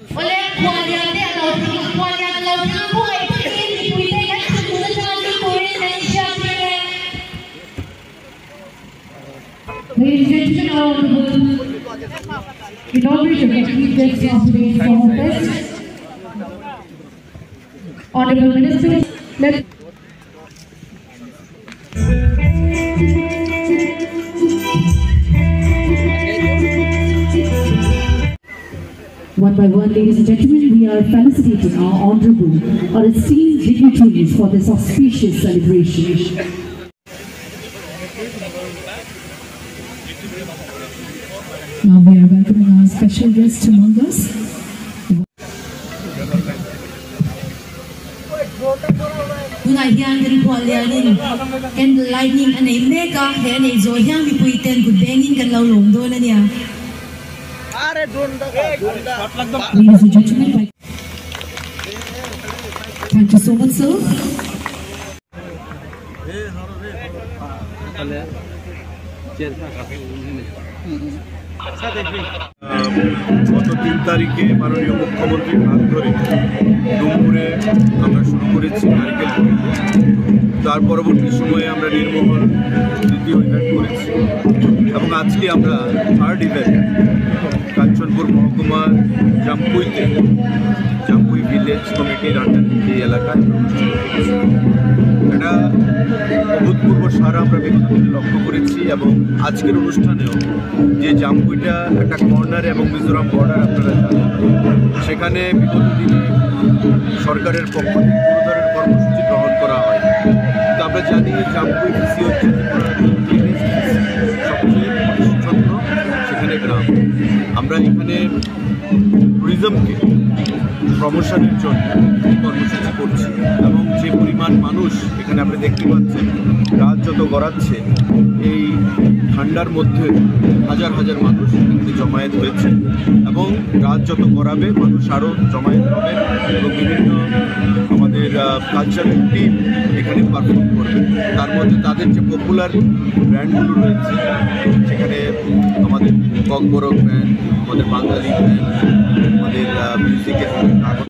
Ladies and gentlemen, inauguration of Chief Guest of today's Summer Fest. Honorable Minister, one by one, ladies and gentlemen, we are felicitating our honorable, our esteemed dignitaries for this auspicious celebration. Now we are welcoming our special guest among us. And lightning and a mega and a zoyang we put in good banging and low long donania. Ladies and gentlemen, thank you so much, sir. গত 3 তারিখে মাননীয় মুখ্যমন্ত্রীর হাত ধরে দুপুরে আমরা শুরু করেছি নারিকেল তার পরবর্তী সময়ে আমরা নির্মহল দ্বিতীয় ইভেন্ট করেছি এবং আজকে আমরা থার্ড ইভেন্ট কাঞ্চনপুর মহকুমার জামপুইতে জামপুই ভিলেজ কমিটির আন্ডারে এই এলাকায় এটা অভূতপূর্ব সারা আমরা বিগত দিনে লক্ষ্য করেছি এবং আজকের অনুষ্ঠানেও যে জামপুইটা একটা কর্নার এবং মিজোরাম বর্ডার আপনারা জানেন সেখানে বিগত দিনে সরকারের পক্ষ থেকে কোনো ধরনের কর্মসূচি গ্রহণ করা হয় কিন্তু আমরা জানি জামপুই কৃষি হচ্ছে সবচেয়ে পরিচ্ছন্ন সেখানে গ্রাম আমরা এখানে ট্যুরিজমকে প্রমোশনের জন্য কর্মসূচি করছি এবং যে পরিমাণ মানুষ এখানে আপনি দেখতে পাচ্ছেন রাত যত গড়াচ্ছে এই ঠান্ডার মধ্যে হাজার হাজার মানুষ এখানে জমায়েত হয়েছে এবং রাত যত গড়াবে মানুষ আরও জমায়েত হবে এবং বিভিন্ন আমাদের কালচারাল টিম এখানে পারফর্ম করবে তার মধ্যে তাদের যে পপুলার ব্র্যান্ডগুলো রয়েছে সেখানে আমাদের ককবরক ব্যান্ড আমাদের বাঙালি ব্যান্ড আমাদের মিউজিকের